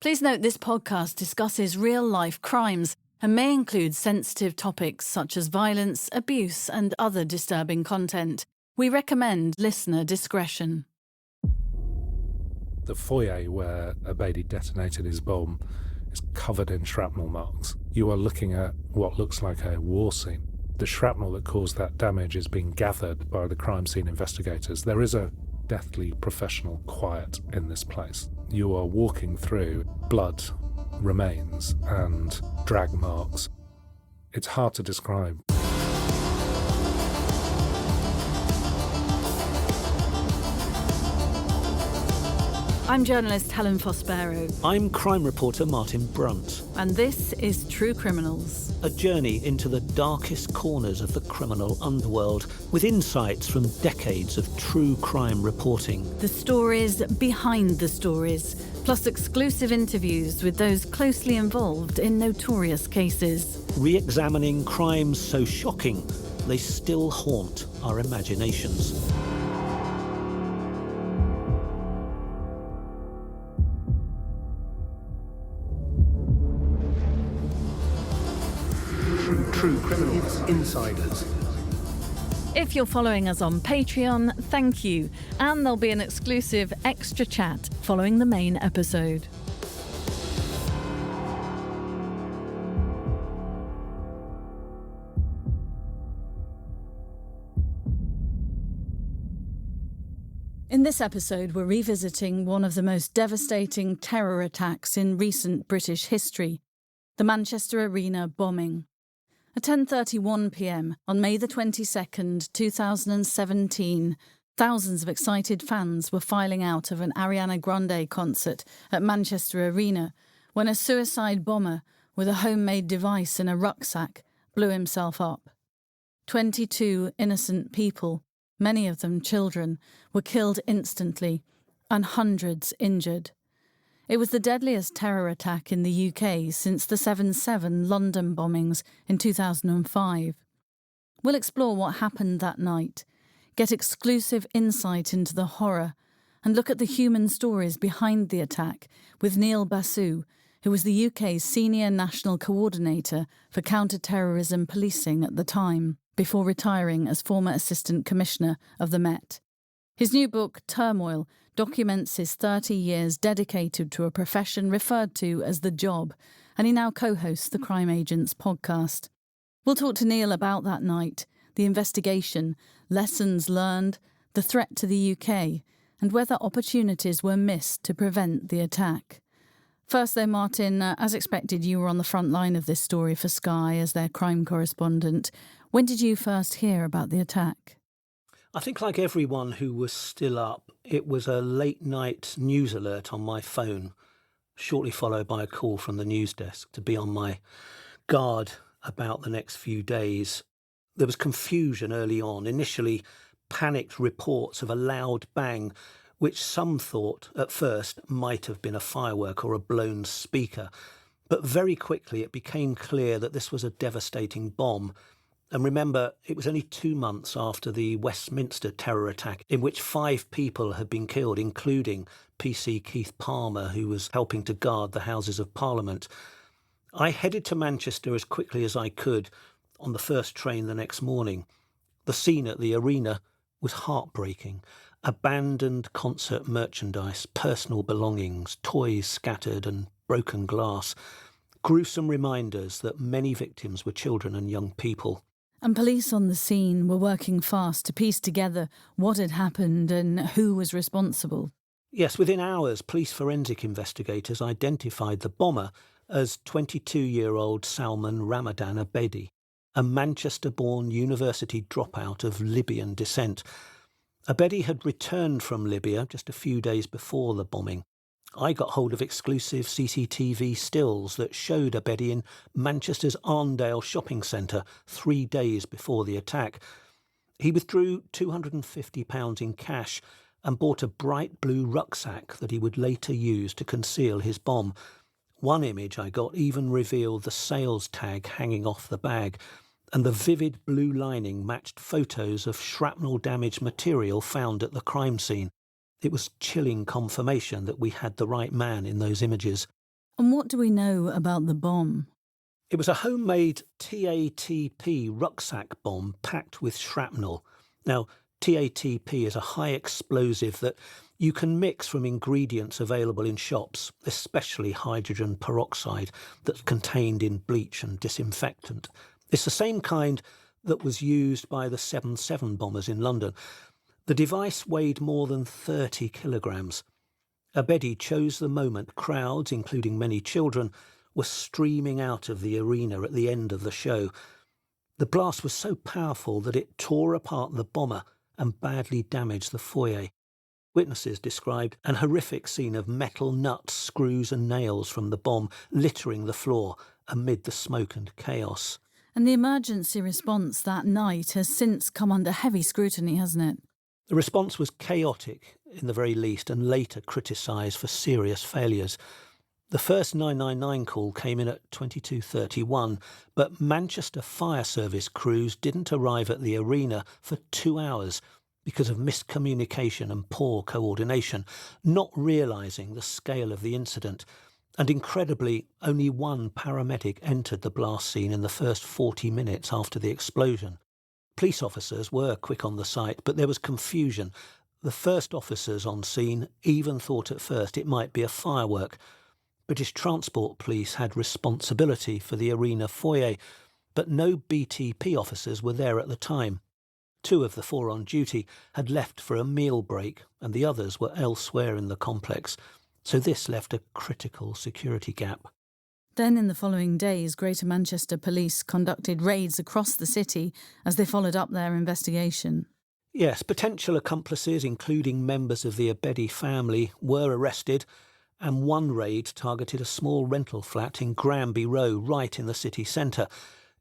Please note this podcast discusses real-life crimes and may include sensitive topics such as violence, abuse, and other disturbing content. We recommend listener discretion. The foyer where Abedi detonated his bomb is covered in shrapnel marks. You are looking at what looks like a war scene. The shrapnel that caused that damage is being gathered by the crime scene investigators. There is a deathly professional quiet in this place. You are walking through blood, remains, and drag marks. It's hard to describe. I'm journalist Helen Fospero. I'm crime reporter Martin Brunt. And this is True Criminals. A journey into the darkest corners of the criminal underworld with insights from decades of true crime reporting. The stories behind the stories, plus exclusive interviews with those closely involved in notorious cases. Re-examining crimes so shocking they still haunt our imaginations. True Criminals Insiders. If you're following us on Patreon, thank you. And there'll be an exclusive extra chat following the main episode. In this episode, we're revisiting one of the most devastating terror attacks in recent British history, the Manchester Arena bombing. At 10:31 p.m. on May the 22nd, 2017, thousands of excited fans were filing out of an Ariana Grande concert at Manchester Arena when a suicide bomber with a homemade device in a rucksack blew himself up. 22 innocent people, many of them children, were killed instantly and hundreds injured. It was the deadliest terror attack in the UK since the 7/7 London bombings in 2005. We'll explore what happened that night, get exclusive insight into the horror, and look at the human stories behind the attack with Neil Basu, who was the UK's Senior National Coordinator for Counter-Terrorism Policing at the time, before retiring as former Assistant Commissioner of the Met. His new book, Turmoil, documents his 30 years dedicated to a profession referred to as the job, and he now co-hosts the Crime Agents podcast. We'll talk to Neil about that night, the investigation, lessons learned, the threat to the UK, and whether opportunities were missed to prevent the attack. First though, Martin, as expected, you were on the front line of this story for Sky as their crime correspondent. When did you first hear about the attack? I think like everyone who was still up, it was a late night news alert on my phone, shortly followed by a call from the news desk to be on my guard about the next few days. There was confusion early on, initially panicked reports of a loud bang, which some thought at first might have been a firework or a blown speaker. But very quickly it became clear that this was a devastating bomb. And remember, it was only 2 months after the Westminster terror attack in which 5 people had been killed, including PC Keith Palmer, who was helping to guard the Houses of Parliament. I headed to Manchester as quickly as I could on the first train the next morning. The scene at the arena was heartbreaking. Abandoned concert merchandise, personal belongings, toys scattered and broken glass. Gruesome reminders that many victims were children and young people. And police on the scene were working fast to piece together what had happened and who was responsible. Yes, within hours, police forensic investigators identified the bomber as 22-year-old Salman Ramadan Abedi, a Manchester-born university dropout of Libyan descent. Abedi had returned from Libya just a few days before the bombing. I got hold of exclusive CCTV stills that showed Abedi in Manchester's Arndale shopping centre 3 days before the attack. He withdrew £250 in cash and bought a bright blue rucksack that he would later use to conceal his bomb. One image I got even revealed the sales tag hanging off the bag, and the vivid blue lining matched photos of shrapnel-damaged material found at the crime scene. It was chilling confirmation that we had the right man in those images. And what do we know about the bomb? It was a homemade TATP rucksack bomb packed with shrapnel. Now, TATP is a high explosive that you can mix from ingredients available in shops, especially hydrogen peroxide that's contained in bleach and disinfectant. It's the same kind that was used by the 7/7 bombers in London. The device weighed more than 30 kilograms. Abedi chose the moment crowds, including many children, were streaming out of the arena at the end of the show. The blast was so powerful that it tore apart the bomber and badly damaged the foyer. Witnesses described an horrific scene of metal nuts, screws and nails from the bomb littering the floor amid the smoke and chaos. And the emergency response that night has since come under heavy scrutiny, hasn't it? The response was chaotic, in the very least, and later criticised for serious failures. The first 999 call came in at 22:31, but Manchester Fire Service crews didn't arrive at the arena for 2 hours because of miscommunication and poor coordination, not realising the scale of the incident. And incredibly, only one paramedic entered the blast scene in the first 40 minutes after the explosion. Police officers were quick on the site, but there was confusion. The first officers on scene even thought at first it might be a firework. British Transport Police had responsibility for the arena foyer, but no BTP officers were there at the time. 2 of the 4 on duty had left for a meal break, and the others were elsewhere in the complex, so this left a critical security gap. Then in the following days, Greater Manchester Police conducted raids across the city as they followed up their investigation. Yes, potential accomplices, including members of the Abedi family, were arrested, and one raid targeted a small rental flat in Granby Row, right in the city centre.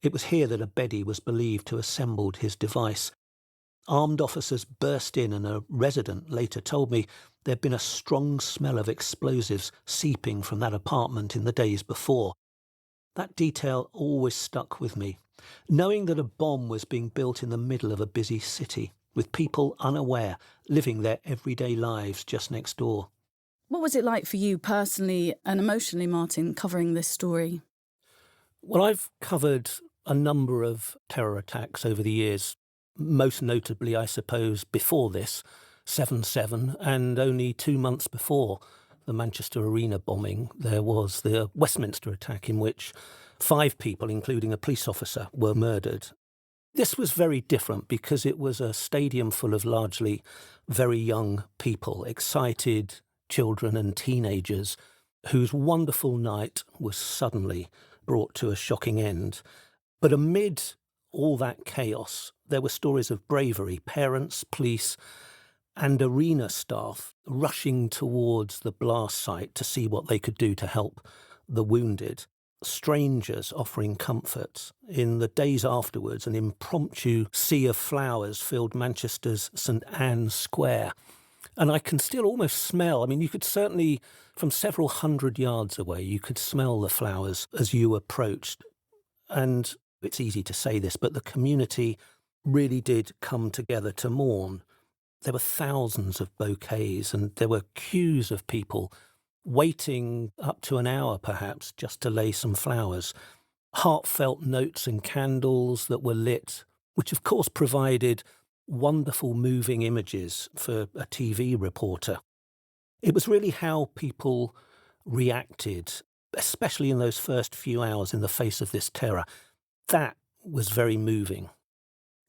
It was here that Abedi was believed to have assembled his device. Armed officers burst in, and a resident later told me there'd been a strong smell of explosives seeping from that apartment in the days before. That detail always stuck with me, knowing that a bomb was being built in the middle of a busy city, with people unaware, living their everyday lives just next door. What was it like for you personally and emotionally, Martin, covering this story? Well, I've covered a number of terror attacks over the years, most notably, I suppose, before this, 7/7, and only 2 months before the Manchester Arena bombing, there was the Westminster attack in which 5 people, including a police officer, were murdered. This was very different because it was a stadium full of largely very young people, excited children and teenagers, whose wonderful night was suddenly brought to a shocking end. But amid all that chaos, there were stories of bravery, parents, police, and arena staff rushing towards the blast site to see what they could do to help the wounded. Strangers offering comfort. In the days afterwards, an impromptu sea of flowers filled Manchester's St Anne's Square. And I can still almost smell, you could certainly, from several hundred yards away, you could smell the flowers as you approached. And it's easy to say this, but the community really did come together to mourn. There were thousands of bouquets, and there were queues of people waiting up to an hour perhaps just to lay some flowers. Heartfelt notes and candles that were lit, which of course provided wonderful moving images for a TV reporter. It was really how people reacted, especially in those first few hours in the face of this terror. That was very moving.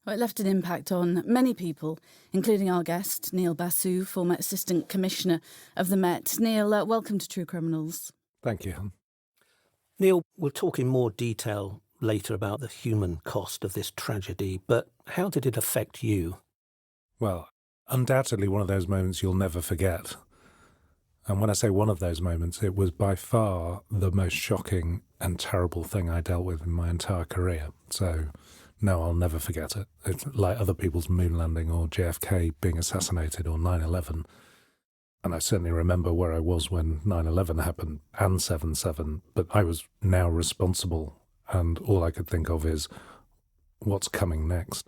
Well, it left an impact on many people, including our guest, Neil Basu, former Assistant Commissioner of the Met. Neil, welcome to True Criminals. Thank you. Neil, we'll talk in more detail later about the human cost of this tragedy, but how did it affect you? Well, undoubtedly one of those moments you'll never forget. And when I say one of those moments, it was by far the most shocking and terrible thing I dealt with in my entire career. So, no, I'll never forget it. It's like other people's moon landing or JFK being assassinated or 9/11. And I certainly remember where I was when 9/11 happened and 7/7, but I was now responsible, and all I could think of is what's coming next.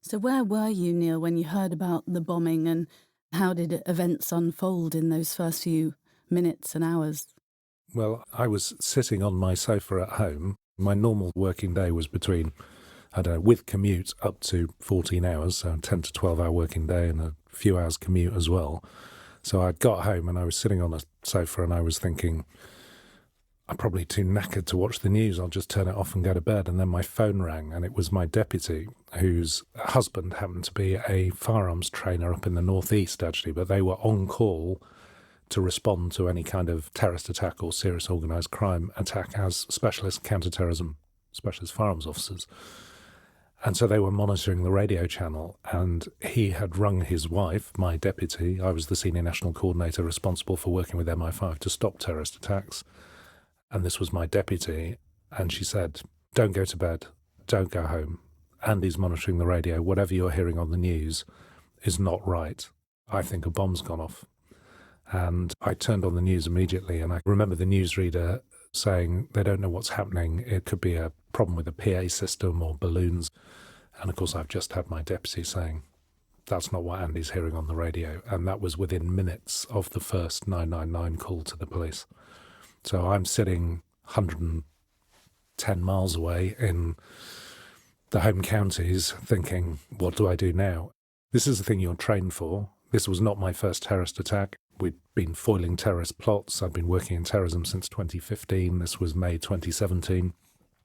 So where were you, Neil, when you heard about the bombing, and how did events unfold in those first few minutes and hours? Well, I was sitting on my sofa at home. My normal working day was between, I don't know, with commute up to 14 hours, so a 10 to 12-hour working day and a few hours commute as well. So I got home and I was sitting on a sofa and I was thinking, I'm probably too knackered to watch the news. I'll just turn it off and go to bed. And then my phone rang, and it was my deputy, whose husband happened to be a firearms trainer up in the northeast, actually, but they were on call to respond to any kind of terrorist attack or serious organised crime attack as specialist counter-terrorism, specialist firearms officers. And so they were monitoring the radio channel, and he had rung his wife, my deputy. I was the senior national coordinator responsible for working with MI5 to stop terrorist attacks. And this was my deputy, and she said, don't go to bed, don't go home. Andy's monitoring the radio. Whatever you're hearing on the news is not right. I think a bomb's gone off. And I turned on the news immediately, and I remember the newsreader saying they don't know what's happening. It could be a problem with the PA system or balloons. And of course, I've just had my deputy saying, that's not what Andy's hearing on the radio. And that was within minutes of the first 999 call to the police. So I'm sitting 110 miles away in the home counties thinking, what do I do now? This is the thing you're trained for. This was not my first terrorist attack. We'd been foiling terrorist plots. I've been working in terrorism since 2015. This was May 2017.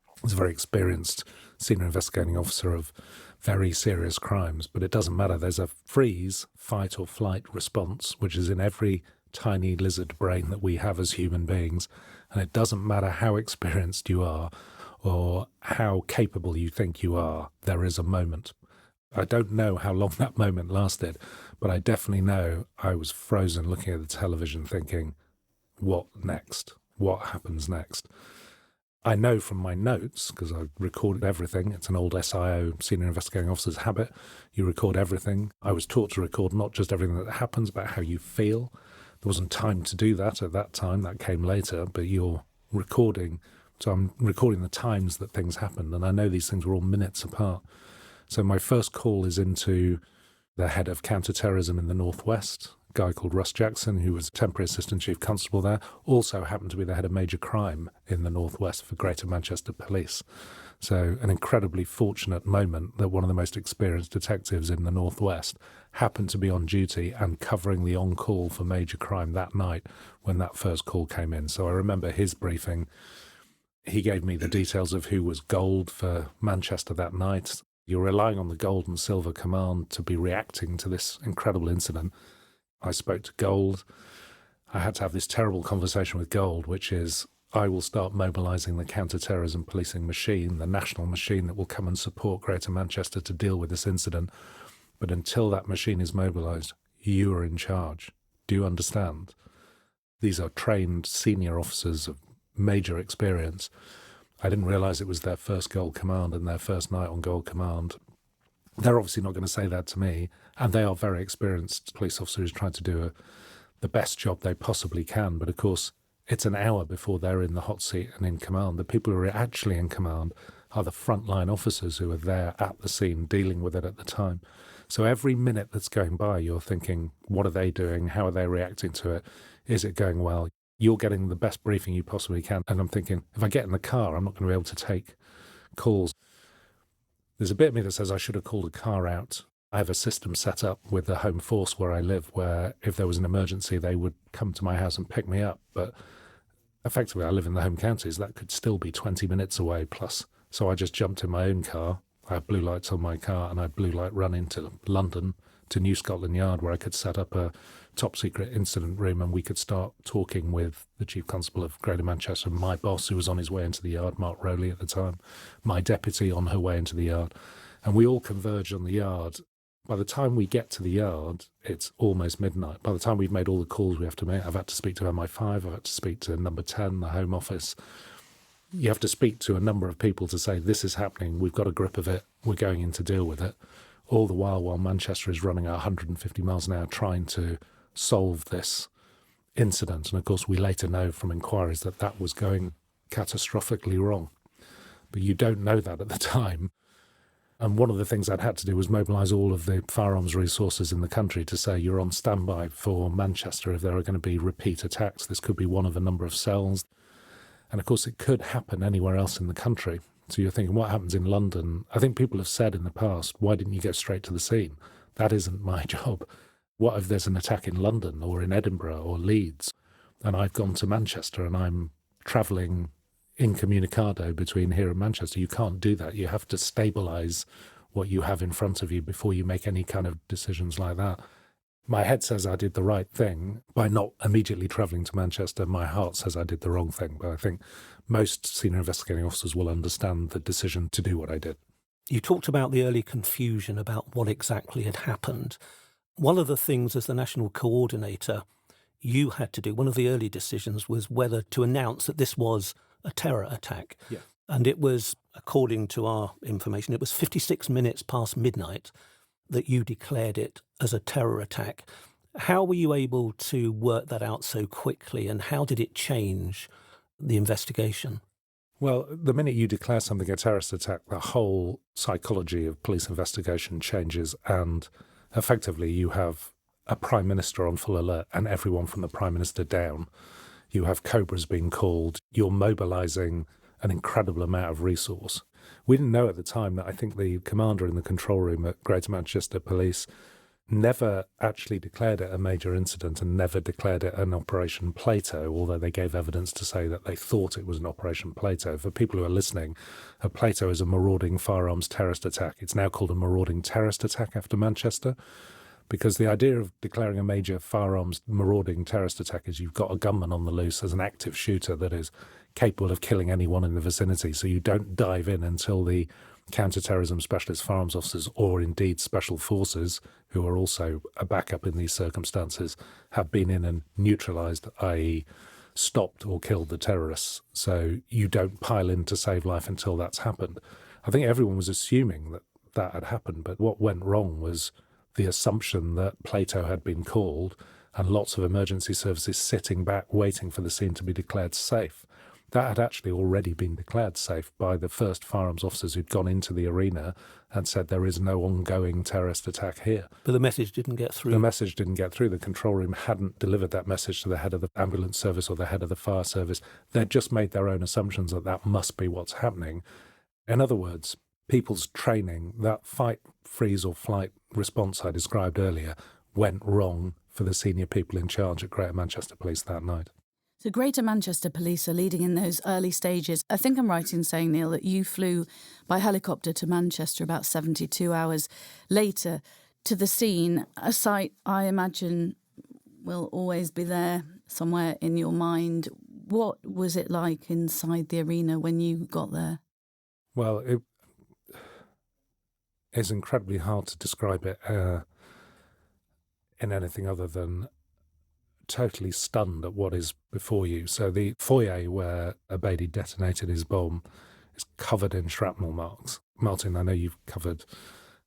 I was a very experienced senior investigating officer of very serious crimes. But it doesn't matter. There's a freeze, fight or flight response, which is in every tiny lizard brain that we have as human beings, and it doesn't matter how experienced you are or how capable you think you are, there is a moment. I don't know how long that moment lasted, but I definitely know I was frozen looking at the television thinking, what next? What happens next? I know from my notes, because I recorded everything, it's an old SIO, senior investigating officer's habit, you record everything. I was taught to record not just everything that happens, but how you feel. There wasn't time to do that at that time, that came later, but you're recording. So I'm recording the times that things happened, and I know these things were all minutes apart. So my first call is into the head of counter-terrorism in the Northwest, a guy called Russ Jackson, who was temporary assistant chief constable there, also happened to be the head of major crime in the Northwest for Greater Manchester Police. So an incredibly fortunate moment that one of the most experienced detectives in the Northwest happened to be on duty and covering the on-call for major crime that night when that first call came in. So I remember his briefing. He gave me the details of who was gold for Manchester that night. You're relying on the gold and silver command to be reacting to this incredible incident. I spoke to gold. I had to have this terrible conversation with gold, which is, I will start mobilising the counter-terrorism policing machine, the national machine that will come and support Greater Manchester to deal with this incident. But until that machine is mobilised, you are in charge. Do you understand? These are trained senior officers of major experience. I didn't realise it was their first Gold Command and their first night on Gold Command. They're obviously not going to say that to me, and they are very experienced police officers trying to do the best job they possibly can. But of course, it's an hour before they're in the hot seat and in command. The people who are actually in command are the frontline officers who are there at the scene dealing with it at the time. So every minute that's going by, you're thinking, what are they doing? How are they reacting to it? Is it going well? You're getting the best briefing you possibly can. And I'm thinking, if I get in the car, I'm not going to be able to take calls. There's a bit of me that says I should have called a car out. I have a system set up with the Home Force where I live, where if there was an emergency, they would come to my house and pick me up. But effectively, I live in the home counties. That could still be 20 minutes away plus. So I just jumped in my own car. I had blue lights on my car, and I had blue light run into London to New Scotland Yard, where I could set up a top secret incident room, and we could start talking with the Chief Constable of Greater Manchester, my boss who was on his way into the yard, Mark Rowley at the time, my deputy on her way into the yard, and we all converge on the yard. By the time we get to the yard, it's almost midnight. By the time we've made all the calls we have to make, I've had to speak to MI5, I've had to speak to number 10, the Home Office. You have to speak to a number of people to say, this is happening, we've got a grip of it, we're going in to deal with it. All the while Manchester is running at 150 miles an hour trying to solve this incident. And of course, we later know from inquiries that that was going catastrophically wrong. But you don't know that at the time. And one of the things I'd had to do was mobilise all of the firearms resources in the country to say you're on standby for Manchester if there are going to be repeat attacks. This could be one of a number of cells. And of course, it could happen anywhere else in the country. So you're thinking, what happens in London? I think people have said in the past, why didn't you go straight to the scene? That isn't my job. What if there's an attack in London or in Edinburgh or Leeds? And I've gone to Manchester and I'm travelling incommunicado between here and Manchester. You can't do that. You have to stabilise what you have in front of you before you make any kind of decisions like that. My head says I did the right thing by not immediately travelling to Manchester. My heart says I did the wrong thing. But I think most senior investigating officers will understand the decision to do what I did. You talked about the early confusion about what exactly had happened. One of the things as the national coordinator you had to do, one of the early decisions was whether to announce that this was a terror attack. Yeah. And it was, according to our information, it was 56 minutes past midnight that you declared it as a terror attack. How were you able to work that out so quickly, and how did it change the investigation? Well, the minute you declare something a terrorist attack, the whole psychology of police investigation changes, and effectively you have a Prime Minister on full alert and everyone from the Prime Minister down. You have Cobras being called. You're mobilising an incredible amount of resource. We didn't know at the time that I think the commander in the control room at Greater Manchester Police never actually declared it a major incident and never declared it an Operation Plato, although they gave evidence to say that they thought it was an Operation Plato. For people who are listening, a Plato is a marauding firearms terrorist attack. It's now called a marauding terrorist attack after Manchester, because the idea of declaring a major firearms marauding terrorist attack is you've got a gunman on the loose as an active shooter that is capable of killing anyone in the vicinity. So you don't dive in until the counter-terrorism specialist firearms officers, or indeed special forces, who are also a backup in these circumstances, have been in and neutralised, i.e. stopped or killed the terrorists. So you don't pile in to save life until that's happened. I think everyone was assuming that that had happened, but what went wrong was the assumption that Plato had been called and lots of emergency services sitting back waiting for the scene to be declared safe. That had actually already been declared safe by the first firearms officers who'd gone into the arena and said there is no ongoing terrorist attack here. But the message didn't get through. The message didn't get through. The control room hadn't delivered that message to the head of the ambulance service or the head of the fire service. They'd just made their own assumptions that that must be what's happening. In other words, people's training, that fight, freeze or flight response I described earlier, went wrong for the senior people in charge at Greater Manchester Police that night. So Greater Manchester Police are leading in those early stages. I think I'm right in saying, Neil, that you flew by helicopter to Manchester about 72 hours later to the scene, a site I imagine will always be there somewhere in your mind. What was it like inside the arena when you got there? Well, it's incredibly hard to describe it in anything other than totally stunned at what is before you. So the foyer where Abaidi detonated his bomb is covered in shrapnel marks. Martin, I know you've covered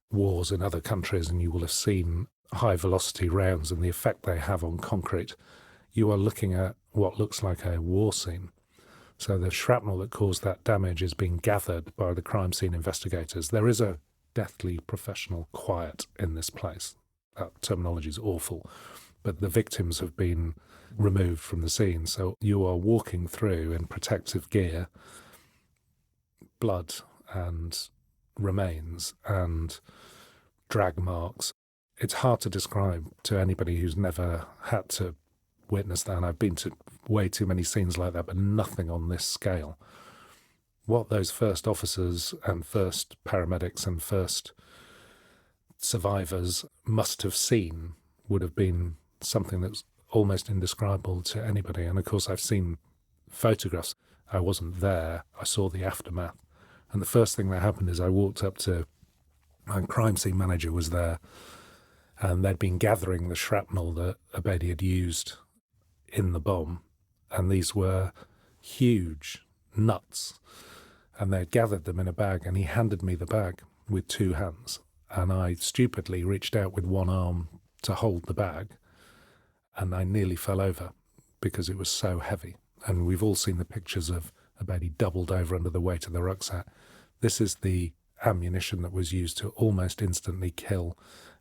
wars in other countries and you will have seen high-velocity rounds and the effect they have on concrete. You are looking at what looks like a war scene. So the shrapnel that caused that damage is being gathered by the crime scene investigators. There is a deathly professional quiet in this place. That terminology is awful. But the victims have been removed from the scene. So you are walking through in protective gear, blood and remains and drag marks. It's hard to describe to anybody who's never had to witness that. And I've been to way too many scenes like that, but nothing on this scale. What those first officers and first paramedics and first survivors must have seen would have been something that's almost indescribable to anybody. And of course, I've seen photographs. I wasn't there. I saw the aftermath. And the first thing that happened is I walked up to my crime scene manager was there, and they'd been gathering the shrapnel that Abaidi had used in the bomb. And these were huge nuts. And they'd gathered them in a bag, and he handed me the bag with two hands. And I stupidly reached out with one arm to hold the bag, and I nearly fell over because it was so heavy. And we've all seen the pictures of Abaidi doubled over under the weight of the rucksack. This is the ammunition that was used to almost instantly kill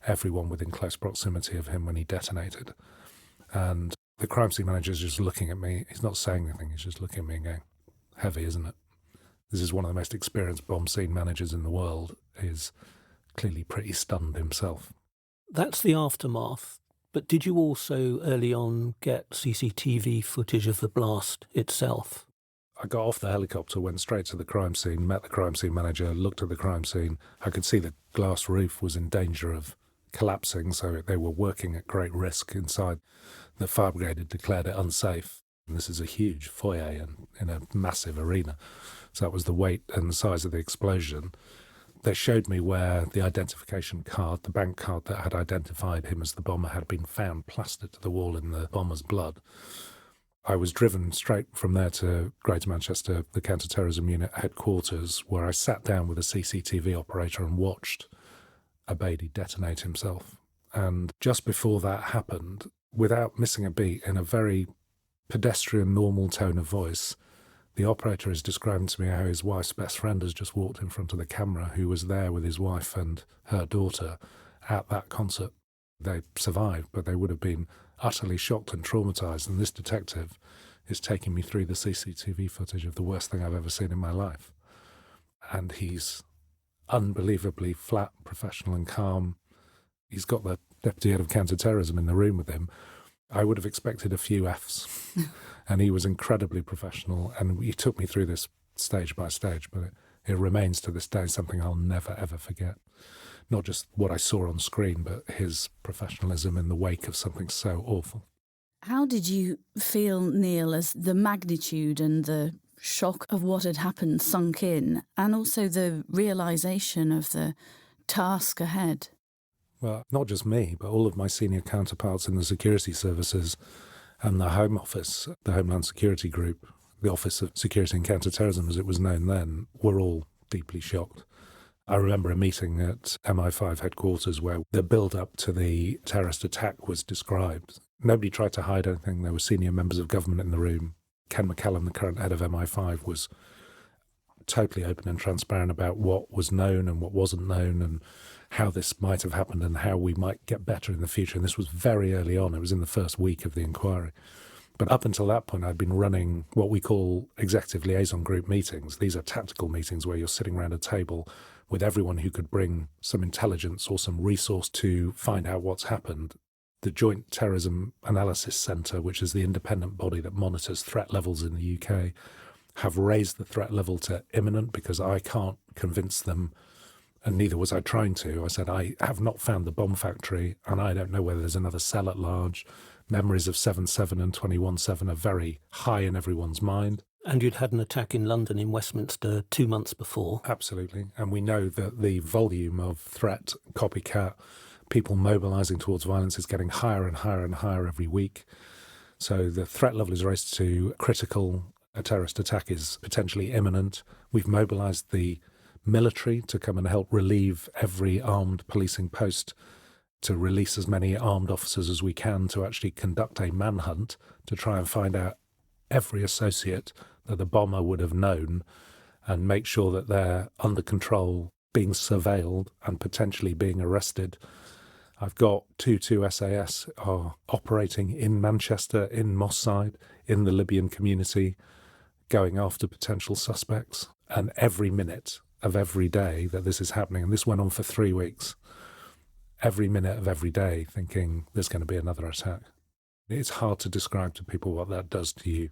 everyone within close proximity of him when he detonated. And the crime scene manager's just looking at me. He's not saying anything. He's just looking at me and going, heavy, isn't it? This is one of the most experienced bomb scene managers in the world. He's clearly pretty stunned himself. That's the aftermath. But did you also early on get CCTV footage of the blast itself? I got off the helicopter, went straight to the crime scene, met the crime scene manager, looked at the crime scene. I could see the glass roof was in danger of collapsing, so they were working at great risk inside. The fire brigade had declared it unsafe. And this is a huge foyer in a massive arena. So that was the weight and the size of the explosion. They showed me where the identification card, the bank card that had identified him as the bomber, had been found plastered to the wall in the bomber's blood. I was driven straight from there to Greater Manchester, the counter-terrorism unit headquarters, where I sat down with a CCTV operator and watched Abaidi detonate himself. And just before that happened, without missing a beat, in a very pedestrian, normal tone of voice, the operator is describing to me how his wife's best friend has just walked in front of the camera, who was there with his wife and her daughter at that concert. They survived, but they would have been utterly shocked and traumatised. And this detective is taking me through the CCTV footage of the worst thing I've ever seen in my life. And he's unbelievably flat, professional and calm. He's got the deputy head of counter-terrorism in the room with him. I would have expected a few Fs. And he was incredibly professional. And he took me through this stage by stage, but it remains to this day something I'll never, ever forget. Not just what I saw on screen, but his professionalism in the wake of something so awful. How did you feel, Neil, as the magnitude and the shock of what had happened sunk in, and also the realisation of the task ahead? Well, not just me, but all of my senior counterparts in the security services and the Home Office, the Homeland Security Group, the Office of Security and Counter-Terrorism as it was known then, were all deeply shocked. I remember a meeting at MI5 headquarters where the build-up to the terrorist attack was described. Nobody tried to hide anything. There were senior members of government in the room. Ken McCallum, the current head of MI5, was totally open and transparent about what was known and what wasn't known and how this might have happened and how we might get better in the future. And this was very early on. It was in the first week of the inquiry. But up until that point, I'd been running what we call executive liaison group meetings. These are tactical meetings where you're sitting around a table with everyone who could bring some intelligence or some resource to find out what's happened. The Joint Terrorism Analysis Centre, which is the independent body that monitors threat levels in the UK, have raised the threat level to imminent because I can't convince them, and neither was I trying to. I said, I have not found the bomb factory, and I don't know whether there's another cell at large. Memories of 7/7 and 21/7 are very high in everyone's mind. And you'd had an attack in London, in Westminster, 2 months before. Absolutely. And we know that the volume of threat, copycat, people mobilising towards violence is getting higher and higher and higher every week. So the threat level is raised to critical. A terrorist attack is potentially imminent. We've mobilised the military to come and help relieve every armed policing post, to release as many armed officers as we can to actually conduct a manhunt to try and find out every associate that the bomber would have known and make sure that they're under control, being surveilled and potentially being arrested. I've got 2 SAS are operating in Manchester, in Moss Side, in the Libyan community, going after potential suspects. And every minute of every day that this is happening, and this went on for 3 weeks, every minute of every day thinking there's going to be another attack. It's hard to describe to people what that does to you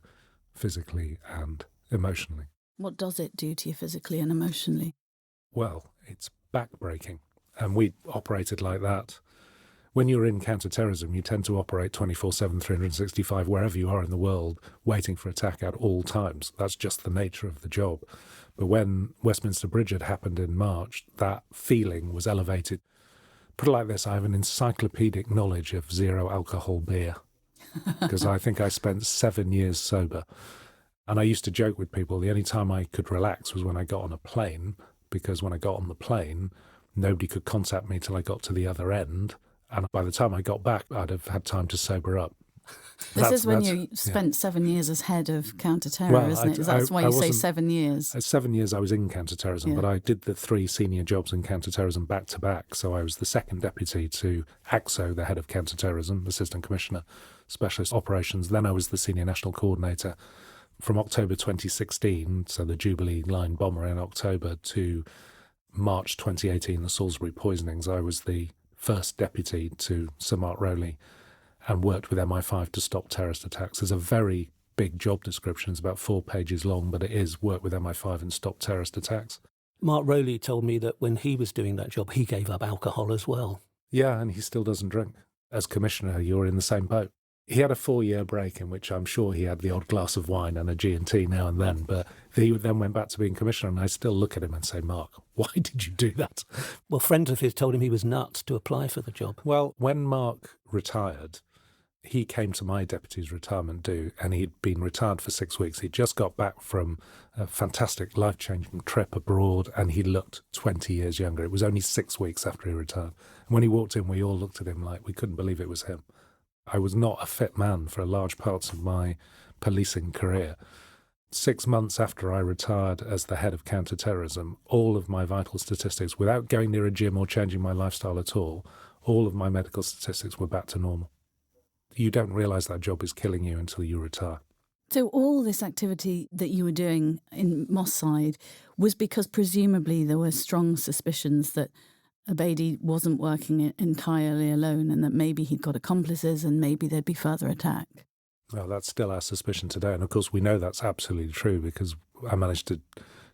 physically and emotionally. What does it do to you physically and emotionally? Well, it's backbreaking. And we operated like that. When you're in counter-terrorism, you tend to operate 24/7, 365, wherever you are in the world, waiting for attack at all times. That's just the nature of the job. But when Westminster Bridge had happened in March, that feeling was elevated. Put it like this, I have an encyclopedic knowledge of zero alcohol beer because I think I spent 7 years sober. And I used to joke with people, the only time I could relax was when I got on a plane, because when I got on the plane, nobody could contact me till I got to the other end. And by the time I got back, I'd have had time to sober up. This is when you spent 7 years as head of counter-terror, isn't it? That's why you say 7 years. 7 years I was in counter-terrorism, but I did the 3 senior jobs in counter-terrorism back-to-back. So I was the second deputy to AXO, the head of counter-terrorism, Assistant Commissioner, Specialist Operations. Then I was the senior national coordinator. From October 2016, so the Jubilee Line bomber in October, to March 2018, the Salisbury poisonings, I was the first deputy to Sir Mark Rowley and worked with MI5 to stop terrorist attacks. There's a very big job description. It's about 4 pages long, but it is work with MI5 and stop terrorist attacks. Mark Rowley told me that when he was doing that job, he gave up alcohol as well. Yeah, and he still doesn't drink. As commissioner, you're in the same boat. He had a 4-year break in which I'm sure he had the odd glass of wine and a G&T now and then, but he then went back to being commissioner, and I still look at him and say, Mark, why did you do that? Well, friends of his told him he was nuts to apply for the job. Well, when Mark retired, he came to my deputy's retirement do, and he'd been retired for 6 weeks. He'd just got back from a fantastic, life-changing trip abroad, and he looked 20 years younger. It was only 6 weeks after he retired. And when he walked in, we all looked at him like we couldn't believe it was him. I was not a fit man for large parts of my policing career. 6 months after I retired as the head of counter-terrorism, all of my vital statistics, without going near a gym or changing my lifestyle at all of my medical statistics were back to normal. You don't realise that job is killing you until you retire. So all this activity that you were doing in Moss Side was because presumably there were strong suspicions that Abedi wasn't working entirely alone and that maybe he'd got accomplices and maybe there'd be further attack. Well, that's still our suspicion today. And of course, we know that's absolutely true because I managed to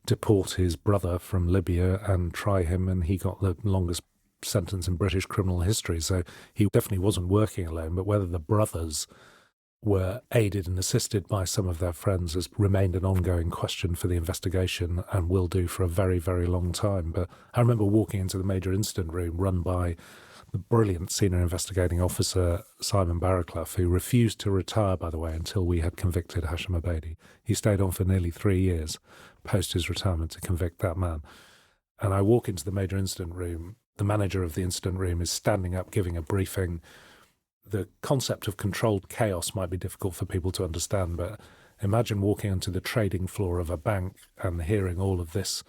deport his brother from Libya and try him, and he got the longest sentence in British criminal history. So he definitely wasn't working alone, but whether the brothers were aided and assisted by some of their friends has remained an ongoing question for the investigation and will do for a very, very long time. But I remember walking into the major incident room run by the brilliant senior investigating officer Simon Barraclough, who refused to retire, by the way, until we had convicted Hashim Abedi. He stayed on for nearly 3 years post his retirement to convict that man. And I walk into the major incident room. The manager of the incident room is standing up giving a briefing. The concept of controlled chaos might be difficult for people to understand, but imagine walking onto the trading floor of a bank and hearing all of this,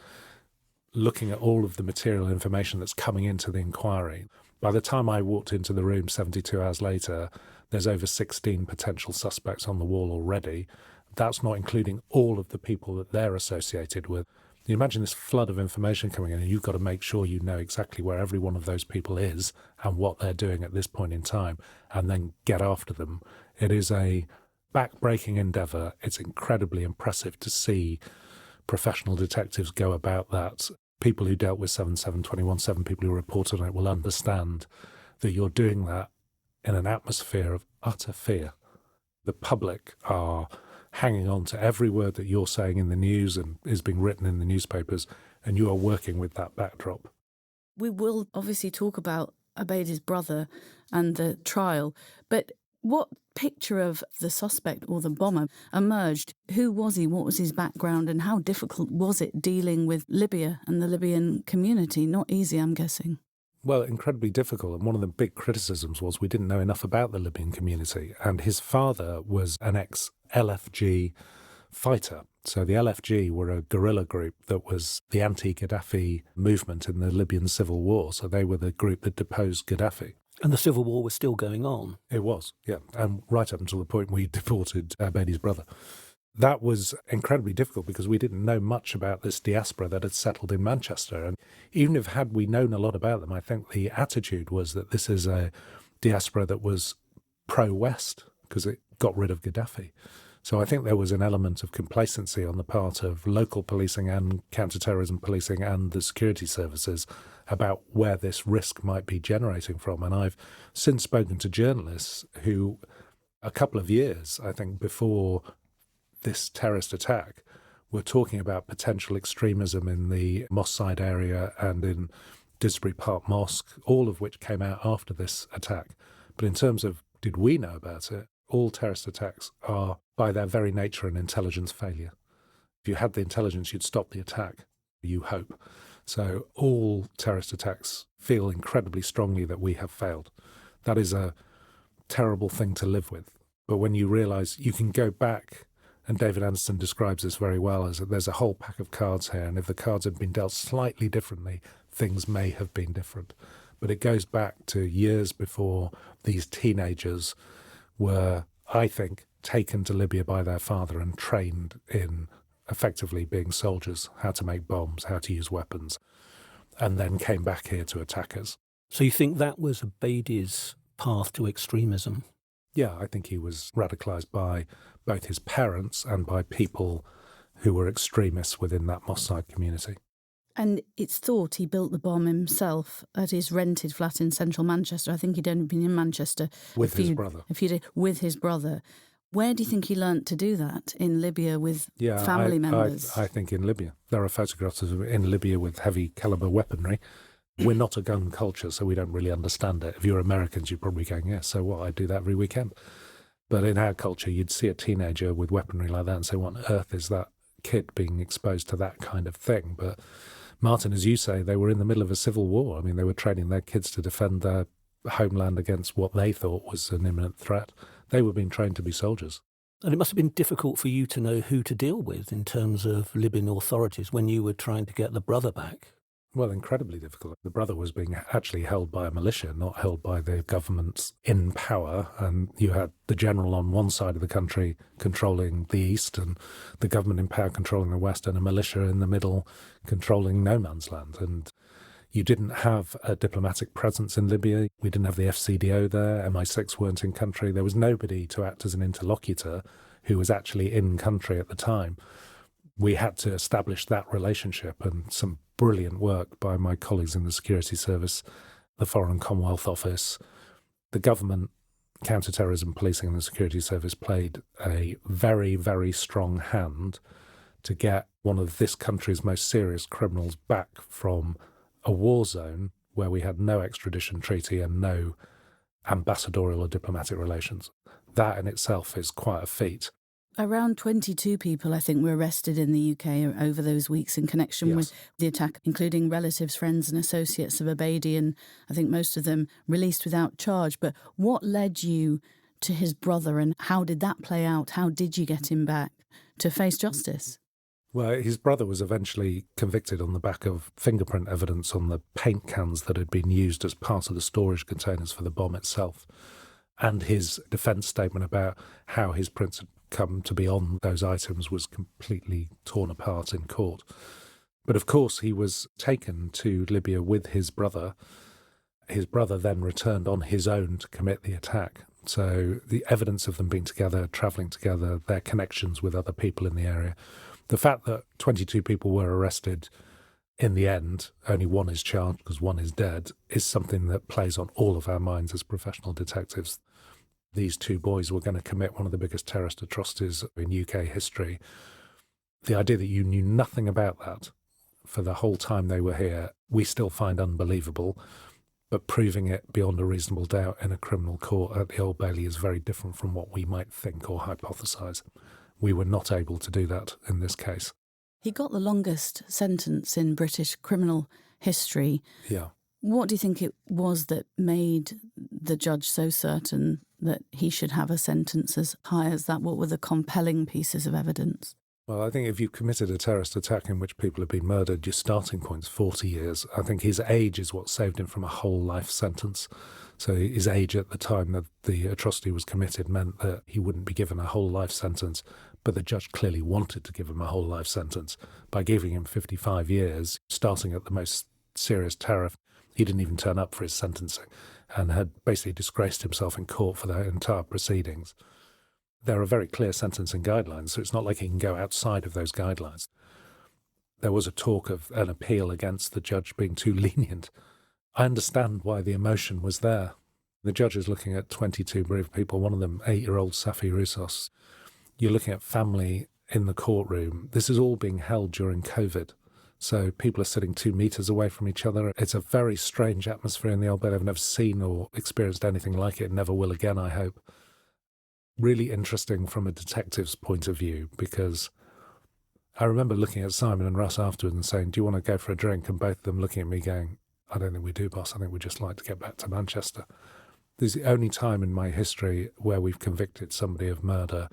looking at all of the material information that's coming into the inquiry. By the time I walked into the room 72 hours later, there's over 16 potential suspects on the wall already. That's not including all of the people that they're associated with. You imagine this flood of information coming in, and you've got to make sure you know exactly where every one of those people is and what they're doing at this point in time, and then get after them. It is a back-breaking endeavour. It's incredibly impressive to see professional detectives go about that. People who dealt with 7/7/21/7, people who reported on it, will understand that you're doing that in an atmosphere of utter fear. The public are hanging on to every word that you're saying in the news and is being written in the newspapers, and you are working with that backdrop. We will obviously talk about Abedi's brother and the trial, but what picture of the suspect or the bomber emerged? Who was he? What was his background? And how difficult was it dealing with Libya and the Libyan community? Not easy, I'm guessing. Well, incredibly difficult. And one of the big criticisms was we didn't know enough about the Libyan community. And his father was an ex-LFG fighter. So the LFG were a guerrilla group that was the anti-Gaddafi movement in the Libyan civil war. So they were the group that deposed Gaddafi. And the civil war was still going on. It was, yeah. And right up until the point we deported Abedi's brother. That was incredibly difficult because we didn't know much about this diaspora that had settled in Manchester. And even if had we known a lot about them, I think the attitude was that this is a diaspora that was pro-West because it got rid of Gaddafi. So I think there was an element of complacency on the part of local policing and counter-terrorism policing and the security services about where this risk might be generating from. And I've since spoken to journalists who, a couple of years, I think, before this terrorist attack, were talking about potential extremism in the Moss Side area and in Disbury Park Mosque, all of which came out after this attack. But in terms of did we know about it, all terrorist attacks are, by their very nature, an intelligence failure. If you had the intelligence, you'd stop the attack, you hope. So all terrorist attacks feel incredibly strongly that we have failed. That is a terrible thing to live with. But when you realise you can go back, and David Anderson describes this very well, as that there's a whole pack of cards here, and if the cards had been dealt slightly differently, things may have been different. But it goes back to years before these teenagers were, I think, taken to Libya by their father and trained in effectively being soldiers, how to make bombs, how to use weapons, and then came back here to attack us. So you think that was Abedi's path to extremism? Yeah, I think he was radicalised by both his parents and by people who were extremists within that Mossad community. And it's thought he built the bomb himself at his rented flat in central Manchester. I think he'd only been in Manchester With his brother. With his brother. Where do you think he learnt to do that? In Libya with family members? I think in Libya. There are photographs of him in Libya with heavy caliber weaponry. We're not a gun culture, so we don't really understand it. If you're Americans, you're probably going, yeah, so what? I do that every weekend. But in our culture, you'd see a teenager with weaponry like that and say, what on earth is that kid being exposed to that kind of thing? But Martin, as you say, they were in the middle of a civil war. I mean, they were training their kids to defend their homeland against what they thought was an imminent threat. They were being trained to be soldiers. And it must have been difficult for you to know who to deal with in terms of Libyan authorities when you were trying to get the brother back. Well, incredibly difficult. The brother was being actually held by a militia, not held by the government in power. And you had the general on one side of the country controlling the east and the government in power controlling the west, and a militia in the middle controlling no man's land. And you didn't have a diplomatic presence in Libya. We didn't have the FCDO there. MI6 weren't in country. There was nobody to act as an interlocutor who was actually in country at the time. We had to establish that relationship, and some brilliant work by my colleagues in the security service, the Foreign Commonwealth Office, the government, counter-terrorism policing and the security service played a very, very strong hand to get one of this country's most serious criminals back from a war zone where we had no extradition treaty and no ambassadorial or diplomatic relations. That in itself is quite a feat. Around 22 people, I think, were arrested in the UK over those weeks in connection with the attack, including relatives, friends and associates of Abedi, and I think most of them released without charge. But what led you to his brother, and how did that play out? How did you get him back to face justice? Well, his brother was eventually convicted on the back of fingerprint evidence on the paint cans that had been used as part of the storage containers for the bomb itself, and his defence statement about how his prints had come to be on those items was completely torn apart in court. But of course he was taken to Libya with his brother. His brother then returned on his own to commit the attack. So the evidence of them being together, travelling together, their connections with other people in the area, the fact that 22 people were arrested in the end, only one is charged because one is dead, is something that plays on all of our minds as professional detectives. These two boys were going to commit one of the biggest terrorist atrocities in UK history. The idea that you knew nothing about that for the whole time they were here, we still find unbelievable, but proving it beyond a reasonable doubt in a criminal court at the Old Bailey is very different from what we might think or hypothesise. We were not able to do that in this case. He got the longest sentence in British criminal history. Yeah. What do you think it was that made the judge so certain that he should have a sentence as high as that? What were the compelling pieces of evidence? Well, I think if you've committed a terrorist attack in which people have been murdered, your starting point's 40 years. I think his age is what saved him from a whole life sentence. So his age at the time that the atrocity was committed meant that he wouldn't be given a whole life sentence, but the judge clearly wanted to give him a whole life sentence by giving him 55 years, starting at the most serious terror. He didn't even turn up for his sentencing and had basically disgraced himself in court for the entire proceedings. There are very clear sentencing guidelines, so it's not like he can go outside of those guidelines. There was a talk of an appeal against the judge being too lenient. I understand why the emotion was there. The judge is looking at 22 brave people, one of them 8-year-old Safi Roussos. You're looking at family in the courtroom. This is all being held during COVID. So people are sitting 2 metres away from each other. It's a very strange atmosphere in the Old Bailey. I've never seen or experienced anything like it. Never will again, I hope. Really interesting from a detective's point of view, because I remember looking at Simon and Russ afterwards and saying, do you want to go for a drink? And both of them looking at me going, I don't think we do, boss. I think we'd just like to get back to Manchester. This is the only time in my history where we've convicted somebody of murder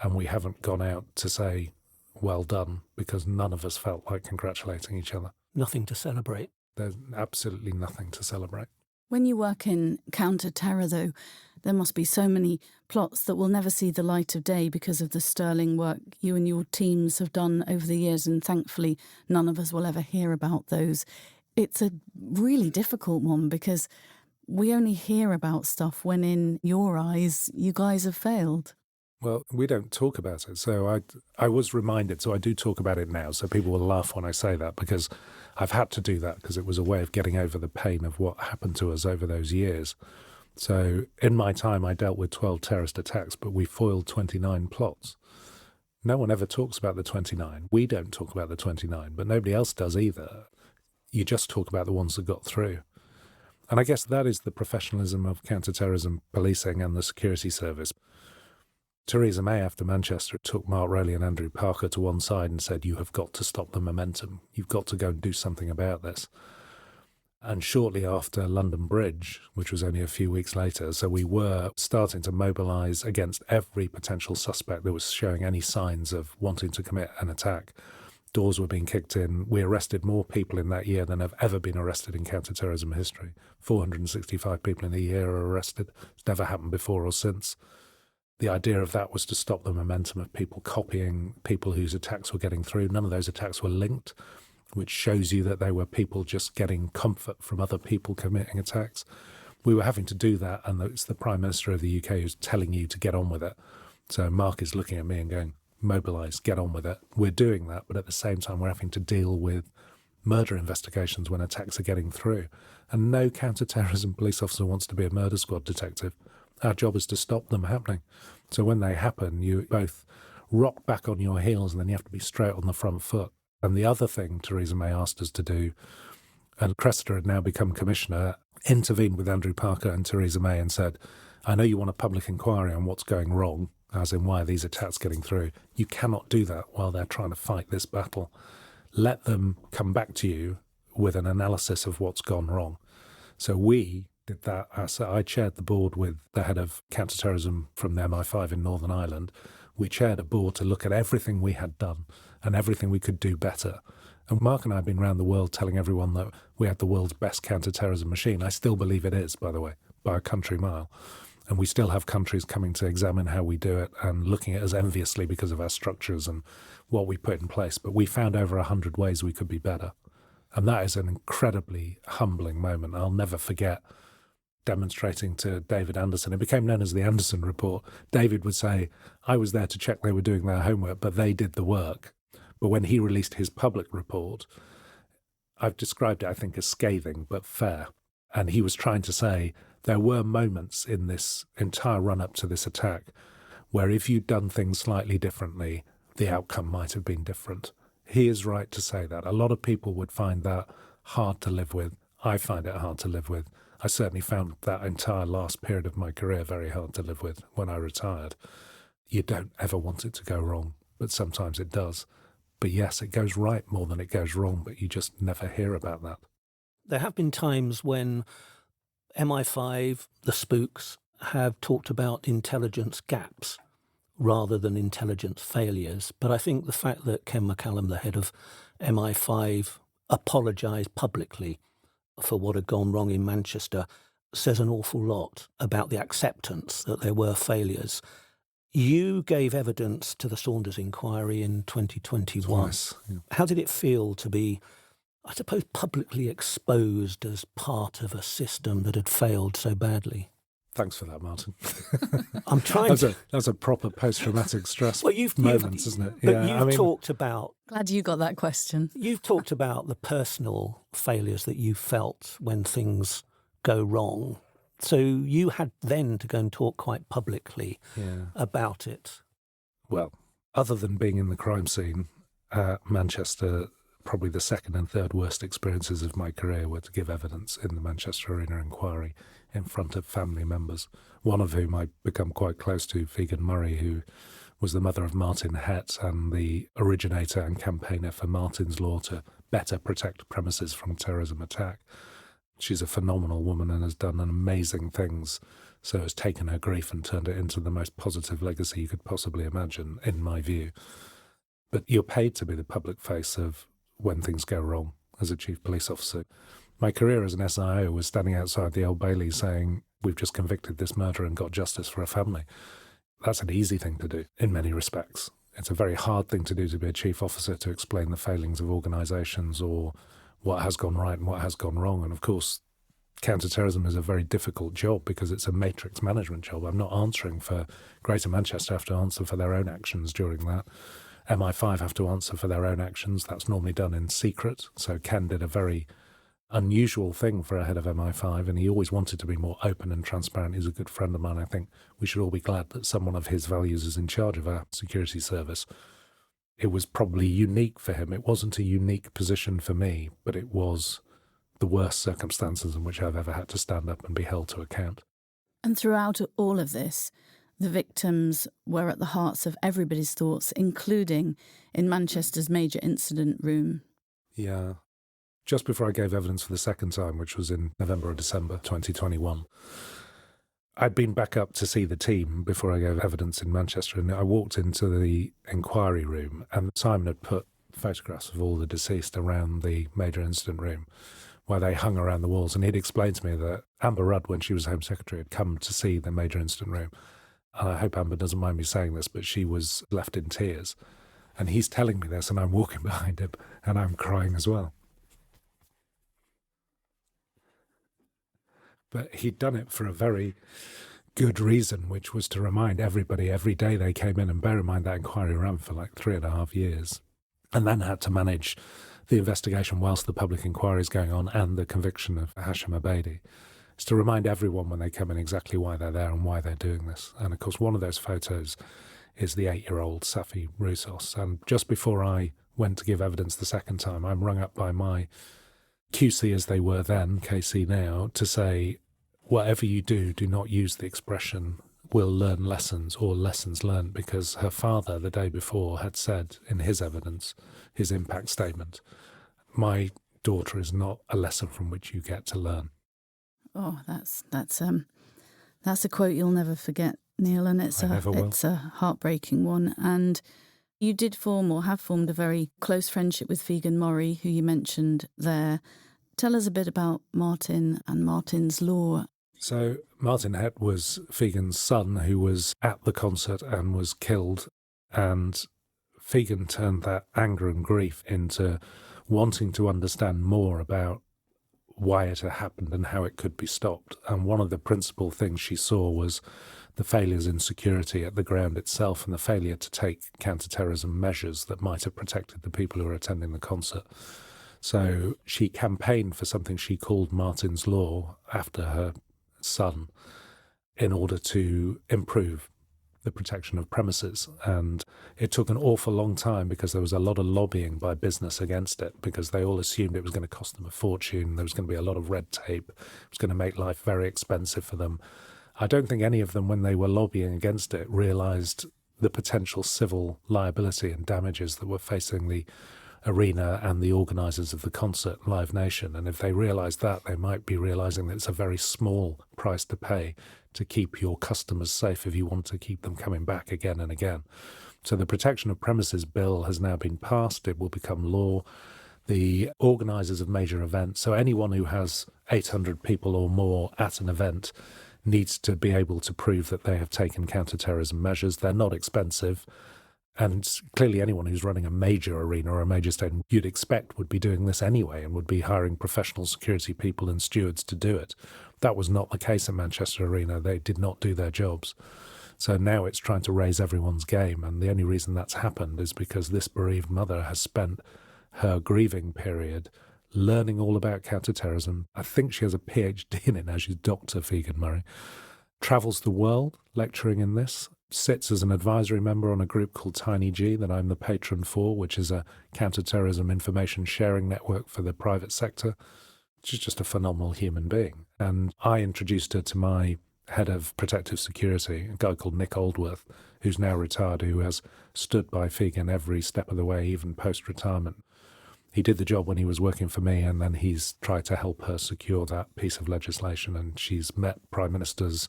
and we haven't gone out to say, well done, because none of us felt like congratulating each other. Nothing to celebrate. There's absolutely nothing to celebrate. When you work in counter-terror, though, there must be so many plots that will never see the light of day because of the sterling work you and your teams have done over the years, and thankfully none of us will ever hear about those. It's a really difficult one because we only hear about stuff when, in your eyes, you guys have failed. Well, we don't talk about it. So I was reminded, so I do talk about it now. So people will laugh when I say that, because I've had to do that because it was a way of getting over the pain of what happened to us over those years. So in my time, I dealt with 12 terrorist attacks, but we foiled 29 plots. No one ever talks about the 29. We don't talk about the 29, but nobody else does either. You just talk about the ones that got through. And I guess that is the professionalism of counter-terrorism policing and the security service. Theresa May, after Manchester, took Mark Rowley and Andrew Parker to one side and said, you have got to stop the momentum. You've got to go and do something about this. And shortly after London Bridge, which was only a few weeks later, so we were starting to mobilise against every potential suspect that was showing any signs of wanting to commit an attack. Doors were being kicked in. We arrested more people in that year than have ever been arrested in counter-terrorism history. 465 people in a year are arrested. It's never happened before or since. The idea of that was to stop the momentum of people copying people whose attacks were getting through. None of those attacks were linked, which shows you that they were people just getting comfort from other people committing attacks. We were having to do that, and it's the Prime Minister of the UK who's telling you to get on with it. So Mark is looking at me and going, mobilise, get on with it. We're doing that, but at the same time we're having to deal with murder investigations when attacks are getting through. And no counter-terrorism police officer wants to be a murder squad detective. Our job is to stop them happening. So when they happen, you both rock back on your heels and then you have to be straight on the front foot. And the other thing Theresa May asked us to do, and Cressida had now become commissioner, intervened with Andrew Parker and Theresa May and said, I know you want a public inquiry on what's going wrong, as in why are these attacks getting through. You cannot do that while they're trying to fight this battle. Let them come back to you with an analysis of what's gone wrong. So we did that. I chaired the board with the head of counter-terrorism from the MI5 in Northern Ireland. We chaired a board to look at everything we had done and everything we could do better. And Mark and I have been around the world telling everyone that we had the world's best counter-terrorism machine. I still believe it is, by the way, by a country mile. And we still have countries coming to examine how we do it and looking at us enviously because of our structures and what we put in place. But we found over 100 ways we could be better. And that is an incredibly humbling moment. I'll never forget demonstrating to David Anderson. It became known as the Anderson Report. David would say, I was there to check they were doing their homework, but they did the work. But when he released his public report, I've described it, I think, as scathing, but fair. And he was trying to say there were moments in this entire run-up to this attack where if you'd done things slightly differently, the outcome might have been different. He is right to say that. A lot of people would find that hard to live with. I find it hard to live with. I certainly found that entire last period of my career very hard to live with when I retired. You don't ever want it to go wrong, but sometimes it does. But yes, it goes right more than it goes wrong, but you just never hear about that. There have been times when MI5, the spooks, have talked about intelligence gaps rather than intelligence failures. But I think the fact that Ken McCallum, the head of MI5, apologised publicly for what had gone wrong in Manchester says an awful lot about the acceptance that there were failures. You gave evidence to the Saunders inquiry in 2021. Twice, yeah. How did it feel to be, I suppose, publicly exposed as part of a system that had failed so badly? Thanks for that, Martin. I'm trying That's a proper post-traumatic stress moment, isn't it? But you've talked about... Glad you got that question. You've talked about the personal failures that you felt when things go wrong. So you had then to go and talk quite publicly about it. Well, other than being in the crime scene, Manchester, probably the second and third worst experiences of my career were to give evidence in the Manchester Arena inquiry in front of family members, one of whom I'd become quite close to, Figan Murray, who was the mother of Martin Hett and the originator and campaigner for Martin's Law to better protect premises from terrorism attack. She's a phenomenal woman and has done amazing things. So has taken her grief and turned it into the most positive legacy you could possibly imagine, in my view. But you're paid to be the public face of when things go wrong as a chief police officer. My career as an SIO was standing outside the Old Bailey saying, we've just convicted this murderer and got justice for a family. That's an easy thing to do in many respects. It's a very hard thing to do to be a chief officer, to explain the failings of organisations or what has gone right and what has gone wrong. And of course, counter-terrorism is a very difficult job because it's a matrix management job. I'm not answering for Greater Manchester, have to answer for their own actions during that. MI5 have to answer for their own actions. That's normally done in secret. So Ken did a very unusual thing for a head of MI5, and he always wanted to be more open and transparent. He's a good friend of mine. I think we should all be glad that someone of his values is in charge of our security service. It was probably unique for him. It wasn't a unique position for me, but it was the worst circumstances in which I've ever had to stand up and be held to account. And throughout all of this, the victims were at the hearts of everybody's thoughts, including in Manchester's major incident room. Yeah. Just before I gave evidence for the second time, which was in November or December 2021, I'd been back up to see the team before I gave evidence in Manchester, and I walked into the inquiry room, and Simon had put photographs of all the deceased around the major incident room where they hung around the walls, and he'd explained to me that Amber Rudd, when she was Home Secretary, had come to see the major incident room. And I hope Amber doesn't mind me saying this, but she was left in tears. And he's telling me this, and I'm walking behind him, and I'm crying as well. But he'd done it for a very good reason, which was to remind everybody every day they came in, and bear in mind that inquiry ran for like 3.5 years, and then had to manage the investigation whilst the public inquiry is going on and the conviction of Hashim Abedi. It's to remind everyone when they come in exactly why they're there and why they're doing this. And of course, one of those photos is the 8-year-old Safi Roussos. And just before I went to give evidence the second time, I'm rung up by my QC, as they were then, KC now, to say, whatever you do, do not use the expression "we'll learn lessons" or "lessons learned," because her father the day before had said in his evidence, his impact statement, my daughter is not a lesson from which you get to learn. Oh, that's a quote you'll never forget, Neil, and it's a heartbreaking one. And you did form or have formed a very close friendship with Figan Murray, who you mentioned there. Tell us a bit about Martin and Martin's law. So Martin Het was Figan's son, who was at the concert and was killed, and Figan turned that anger and grief into wanting to understand more about why it had happened and how it could be stopped. And one of the principal things she saw was the failures in security at the ground itself and the failure to take counter-terrorism measures that might have protected the people who were attending the concert. So she campaigned for something she called Martin's Law after her son in order to improve the protection of premises. And it took an awful long time because there was a lot of lobbying by business against it, because they all assumed it was going to cost them a fortune. There was going to be a lot of red tape. It was going to make life very expensive for them. I don't think any of them, when they were lobbying against it, realised the potential civil liability and damages that were facing the arena and the organisers of the concert, Live Nation. And if they realised that, they might be realising that it's a very small price to pay to keep your customers safe if you want to keep them coming back again and again. So the Protection of Premises Bill has now been passed. It will become law. The organisers of major events, so anyone who has 800 people or more at an event, needs to be able to prove that they have taken counter-terrorism measures. They're not expensive. And clearly anyone who's running a major arena or a major stadium, you'd expect would be doing this anyway and would be hiring professional security people and stewards to do it. That was not the case in Manchester Arena. They did not do their jobs. So now it's trying to raise everyone's game. And the only reason that's happened is because this bereaved mother has spent her grieving period learning all about counterterrorism. I think she has a PhD in it now. She's Dr. Figan Murray. Travels the world lecturing in this. Sits as an advisory member on a group called Tiny G that I'm the patron for, which is a counterterrorism information sharing network for the private sector. She's just a phenomenal human being. And I introduced her to my head of protective security, a guy called Nick Aldworth, who's now retired, who has stood by Figan every step of the way, even post-retirement. He did the job when he was working for me, and then he's tried to help her secure that piece of legislation. And she's met prime ministers,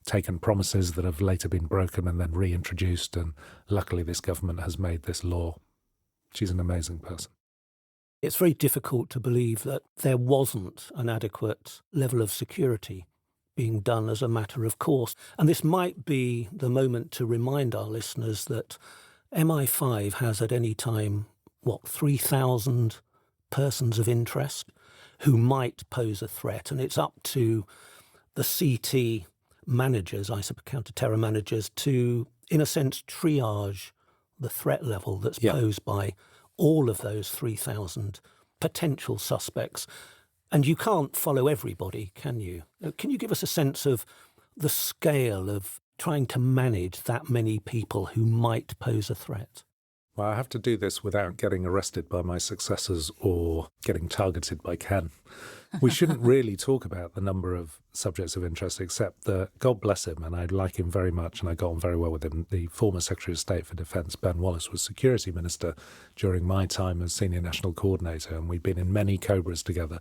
taken promises that have later been broken and then reintroduced. And luckily, this government has made this law. She's an amazing person. It's very difficult to believe that there wasn't an adequate level of security being done as a matter of course. And this might be the moment to remind our listeners that MI5 has at any time 3,000 persons of interest who might pose a threat. And it's up to the CT managers, I suppose, counter-terror managers, to, in a sense, triage the threat level that's posed by all of those 3,000 potential suspects. And you can't follow everybody, can you? Can you give us a sense of the scale of trying to manage that many people who might pose a threat? Well, I have to do this without getting arrested by my successors or getting targeted by Ken. We shouldn't really talk about the number of subjects of interest, except that, God bless him, and I like him very much, and I got on very well with him. The former Secretary of State for Defence, Ben Wallace, was Security Minister during my time as Senior National Coordinator, and we've been in many Cobras together.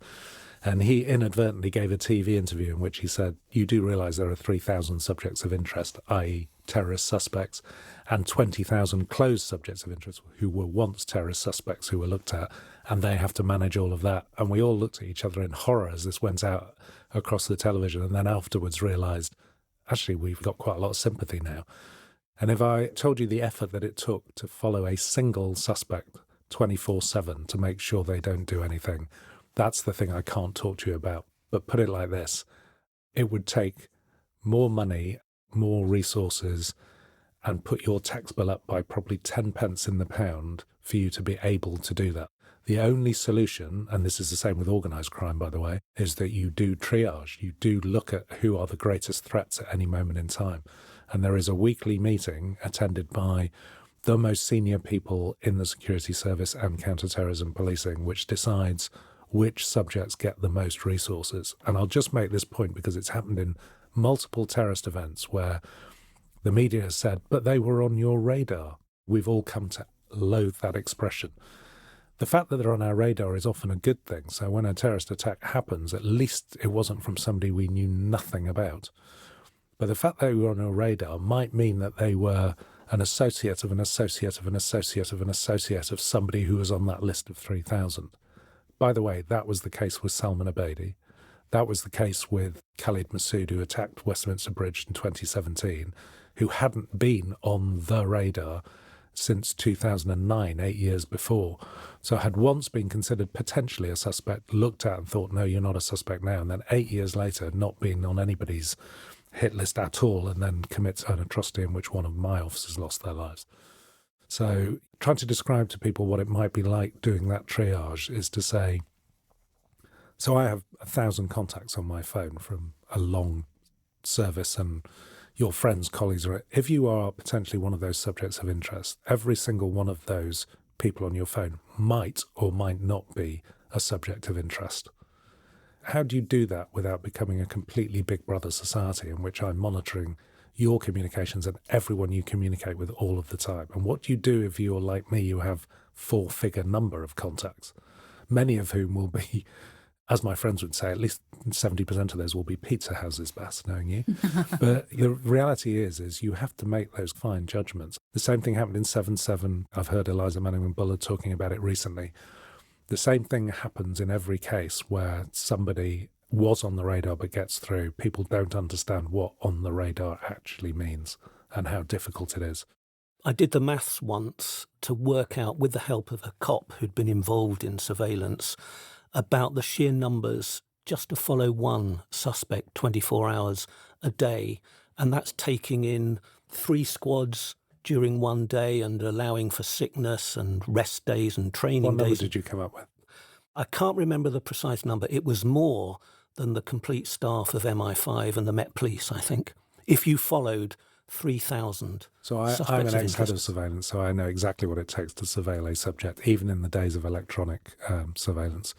And he inadvertently gave a TV interview in which he said, you do realise there are 3,000 subjects of interest, i.e. terrorist suspects, and 20,000 closed subjects of interest who were once terrorist suspects who were looked at, and they have to manage all of that. And we all looked at each other in horror as this went out across the television, and then afterwards realised, actually, we've got quite a lot of sympathy now. And if I told you the effort that it took to follow a single suspect 24/7 to make sure they don't do anything, that's the thing I can't talk to you about. But put it like this, it would take more money, more resources, and put your tax bill up by probably 10 pence in the pound for you to be able to do that. The only solution, and this is the same with organised crime, by the way, is that you do triage. You do look at who are the greatest threats at any moment in time. And there is a weekly meeting attended by the most senior people in the security service and counter-terrorism policing, which decides which subjects get the most resources. And I'll just make this point because it's happened in multiple terrorist events where the media has said, but they were on your radar. We've all come to loathe that expression. The fact that they're on our radar is often a good thing. So when a terrorist attack happens, at least it wasn't from somebody we knew nothing about. But the fact that they were on our radar might mean that they were an associate of an associate of an associate of an associate of somebody who was on that list of 3,000. By the way, that was the case with Salman Abedi. That was the case with Khalid Massoud, who attacked Westminster Bridge in 2017, who hadn't been on the radar since 2009, 8 years before. So had once been considered potentially a suspect, looked at and thought, no, you're not a suspect now. And then 8 years later, not been on anybody's hit list at all, and then commits an atrocity in which one of my officers lost their lives. So trying to describe to people what it might be like doing that triage is to say, so I have 1,000 contacts on my phone from a long service, and your friends, colleagues are, if you are potentially one of those subjects of interest, every single one of those people on your phone might or might not be a subject of interest. How do you do that without becoming a completely Big Brother society in which I'm monitoring your communications and everyone you communicate with all of the time? And what do you do if you're like me, you have 4-figure number of contacts, many of whom will be, as my friends would say, at least 70% of those will be pizza houses, Bass, knowing you. But the reality is you have to make those fine judgments. The same thing happened in 7/7. I've heard Eliza Manning-Bullard talking about it recently. The same thing happens in every case where somebody was on the radar but gets through. People don't understand what on the radar actually means and how difficult it is. I did the maths once to work out, with the help of a cop who'd been involved in surveillance, about the sheer numbers just to follow one suspect 24 hours a day. And that's taking in 3 squads during one day and allowing for sickness and rest days and training days. What number did you come up with? I can't remember the precise number. It was more than the complete staff of MI5 and the Met Police, I think, if you followed 3,000 So I'm an ex-head of surveillance, so I know exactly what it takes to surveil a subject, even in the days of electronic surveillance.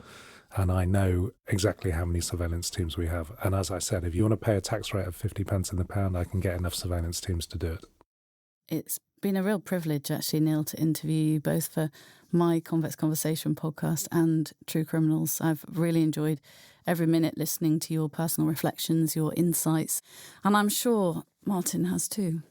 And I know exactly how many surveillance teams we have. And as I said, if you want to pay a tax rate of 50 pence in the pound, I can get enough surveillance teams to do it. It's Been a real privilege, actually, Neil, to interview you both for my Convex Conversation podcast and True Criminals. I've really enjoyed every minute listening to your personal reflections, your insights, and I'm sure Martin has too.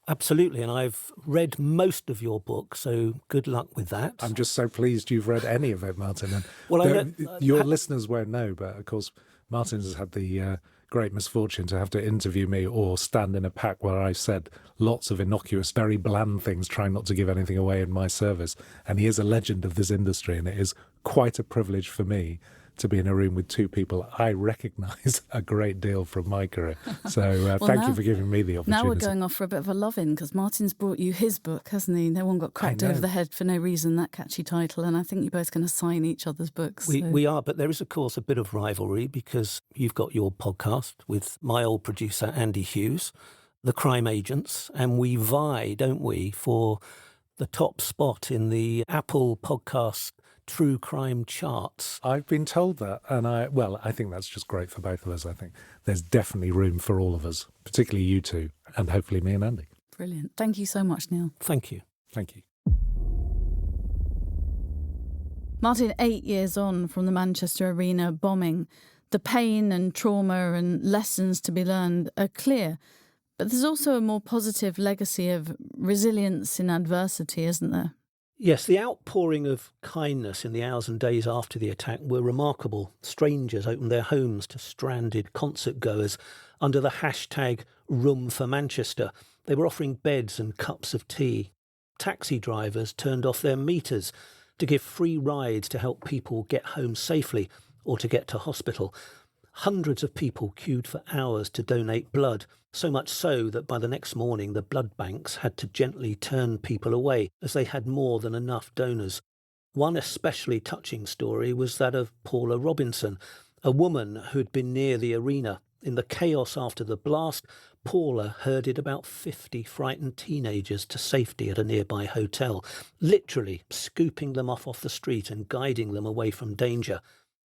Absolutely, and I've read most of your book, so good luck with that. I'm just so pleased you've read any of it, Martin. And Well, your listeners won't know, but of course, Martin has had the great misfortune to have to interview me or stand in a pack where I said lots of innocuous, very bland things, trying not to give anything away in my service. And he is a legend of this industry, and it is quite a privilege for me to be in a room with two people I recognise a great deal from my career. So thank you for giving me the opportunity. Now we're going off for a bit of a love-in, because Martin's brought you his book, hasn't he? No one got cracked over the head for no reason, that catchy title, and I think you're both going to sign each other's books. We are, but there is, of course, a bit of rivalry, because you've got your podcast with my old producer, Andy Hughes, The Crime Agents, and we vie, don't we, for the top spot in the Apple podcast true crime charts. I've been told that, and I think that's just great for both of us. I think there's definitely room for all of us, particularly you two, and hopefully me and Andy. Brilliant. Thank you so much, Neil. Thank you. Thank you. Martin, 8 years on from the Manchester Arena bombing, the pain and trauma and lessons to be learned are clear. But there's also a more positive legacy of resilience in adversity, isn't there? Yes, the outpouring of kindness in the hours and days after the attack were remarkable. Strangers opened their homes to stranded concert goers under the hashtag Room for Manchester. They were offering beds and cups of tea. Taxi drivers turned off their meters to give free rides to help people get home safely or to get to hospital. Hundreds of people queued for hours to donate blood, so much so that by the next morning the blood banks had to gently turn people away as they had more than enough donors. One especially touching story was that of Paula Robinson, a woman who'd been near the arena. In the chaos after the blast, Paula herded about 50 frightened teenagers to safety at a nearby hotel, literally scooping them off the street and guiding them away from danger.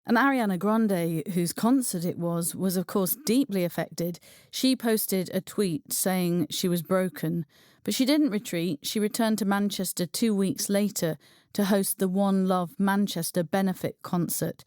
And Ariana Grande, whose concert it was of course deeply affected. She posted a tweet saying she was broken, but she didn't retreat. She returned to Manchester 2 weeks later to host the One Love Manchester benefit concert.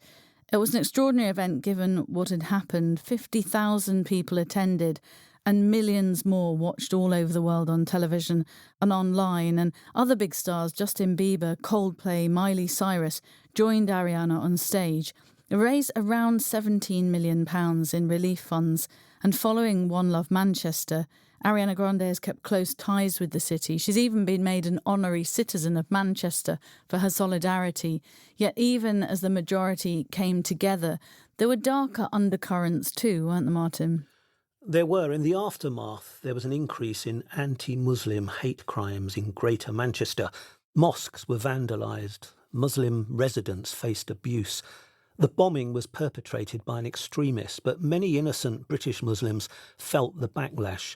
It was an extraordinary event given what had happened. 50,000 people attended and millions more watched all over the world on television and online. And other big stars, Justin Bieber, Coldplay, Miley Cyrus, joined Ariana on stage. It raised around £17 million in relief funds, and following One Love Manchester, Ariana Grande has kept close ties with the city. She's even been made an honorary citizen of Manchester for her solidarity. Yet even as the majority came together, there were darker undercurrents too, weren't there, Martin? There were. In the aftermath, there was an increase in anti-Muslim hate crimes in Greater Manchester. Mosques were vandalised. Muslim residents faced abuse. The bombing was perpetrated by an extremist, but many innocent British Muslims felt the backlash.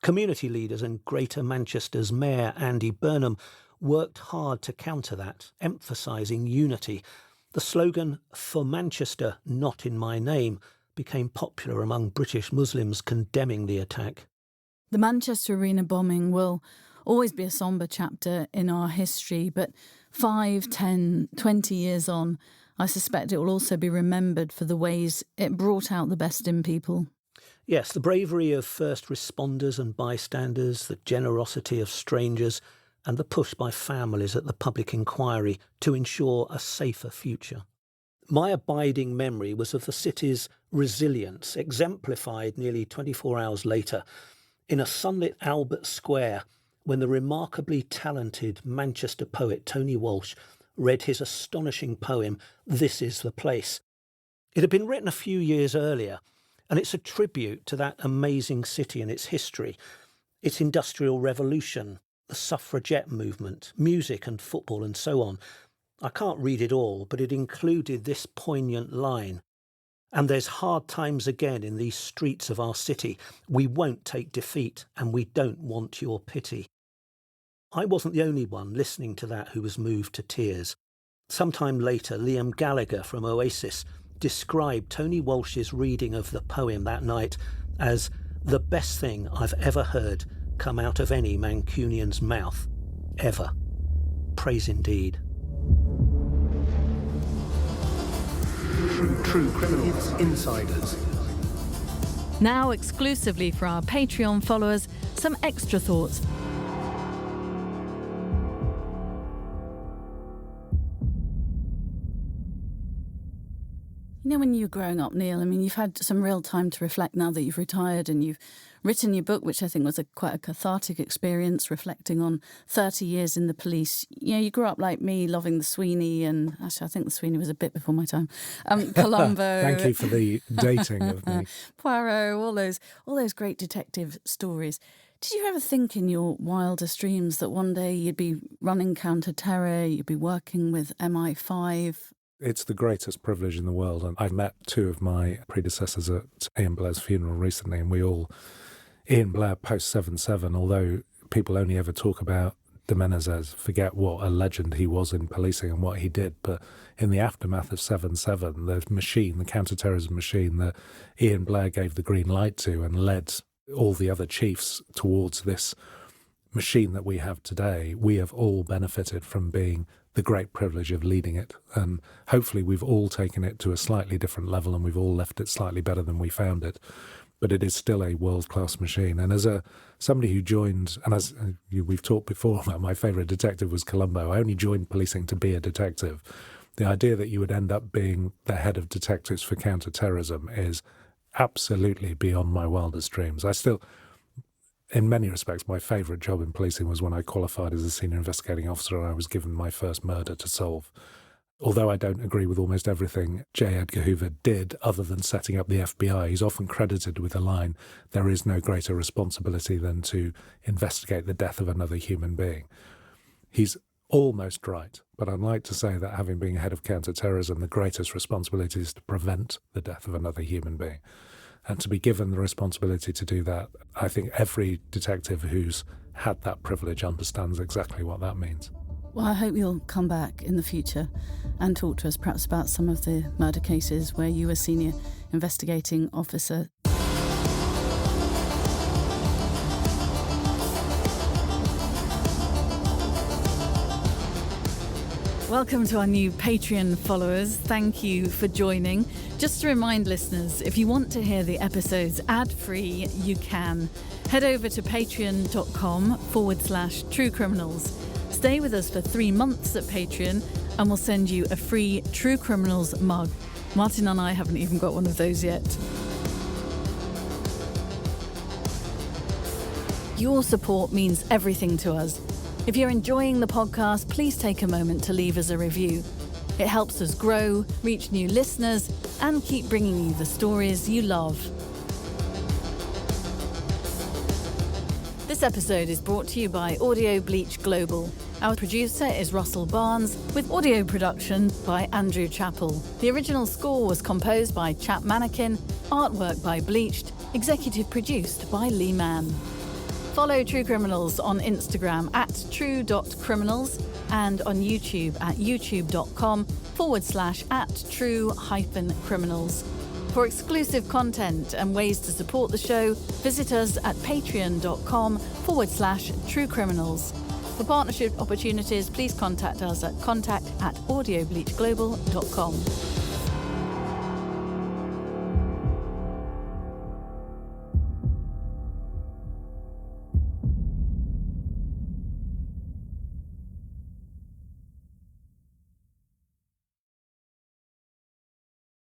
Community leaders and Greater Manchester's Mayor Andy Burnham worked hard to counter that, emphasising unity. The slogan, "For Manchester, not in my name," became popular among British Muslims condemning the attack. The Manchester Arena bombing will always be a sombre chapter in our history, but 5, 10, 20 years on, I suspect it will also be remembered for the ways it brought out the best in people. Yes, the bravery of first responders and bystanders, the generosity of strangers, and the push by families at the public inquiry to ensure a safer future. My abiding memory was of the city's resilience, exemplified nearly 24 hours later, in a sunlit Albert Square, when the remarkably talented Manchester poet Tony Walsh read his astonishing poem, "This is the Place." It had been written a few years earlier, and it's a tribute to that amazing city and its history, its industrial revolution, the suffragette movement, music and football and so on. I can't read it all, but it included this poignant line: "And there's hard times again in these streets of our city. We won't take defeat, and we don't want your pity." I wasn't the only one listening to that who was moved to tears. Sometime later, Liam Gallagher from Oasis described Tony Walsh's reading of the poem that night as the best thing I've ever heard come out of any Mancunian's mouth, ever. Praise indeed. True criminals, insiders. Now, exclusively for our Patreon followers, some extra thoughts. You know, when you were growing up, Neil, I mean, you've had some real time to reflect now that you've retired, and you've written your book, which I think was quite a cathartic experience, reflecting on 30 years in the police. You know, you grew up like me, loving the Sweeney, and actually I think the Sweeney was a bit before my time. Columbo. Thank you for the dating of me. Poirot, all those great detective stories. Did you ever think in your wildest dreams that one day you'd be running counter-terror, you'd be working with MI5? It's the greatest privilege in the world. And I've met two of my predecessors at Ian Blair's funeral recently, and Ian Blair post 7/7, although people only ever talk about de Menezes, forget what a legend he was in policing and what he did. But in the aftermath of 7/7, the counter-terrorism machine that Ian Blair gave the green light to and led all the other chiefs towards this machine that we have today, we have all benefited from being the great privilege of leading it. And hopefully we've all taken it to a slightly different level, and we've all left it slightly better than we found it. But it is still a world-class machine. And as somebody who joined, and as we've talked before about my favourite detective was Columbo, I only joined policing to be a detective. The idea that you would end up being the head of detectives for counter-terrorism is absolutely beyond my wildest dreams. In many respects, my favourite job in policing was when I qualified as a senior investigating officer and I was given my first murder to solve. Although I don't agree with almost everything J. Edgar Hoover did other than setting up the FBI, he's often credited with the line, "There is no greater responsibility than to investigate the death of another human being." He's almost right, but I'd like to say that having been head of counter-terrorism, the greatest responsibility is to prevent the death of another human being. And to be given the responsibility to do that, I think every detective who's had that privilege understands exactly what that means. Well, I hope you'll come back in the future and talk to us perhaps about some of the murder cases where you were senior investigating officer. Welcome to our new Patreon followers. Thank you for joining. Just to remind listeners, if you want to hear the episodes ad-free, you can. Head over to patreon.com/True Criminals. Stay with us for 3 months at Patreon and we'll send you a free True Criminals mug. Martin and I haven't even got one of those yet. Your support means everything to us. If you're enjoying the podcast, please take a moment to leave us a review. It helps us grow, reach new listeners, and keep bringing you the stories you love. This episode is brought to you by Audio Bleach Global. Our producer is Russell Barnes, with audio production by Andrew Chappell. The original score was composed by Chap Mannequin, artwork by Bleached, executive produced by Lee Mann. Follow True Criminals on Instagram at true.criminals and on YouTube at youtube.com/@true-criminals. For exclusive content and ways to support the show, visit us at patreon.com/True Criminals. For partnership opportunities, please contact us at contact@audiobleachglobal.com.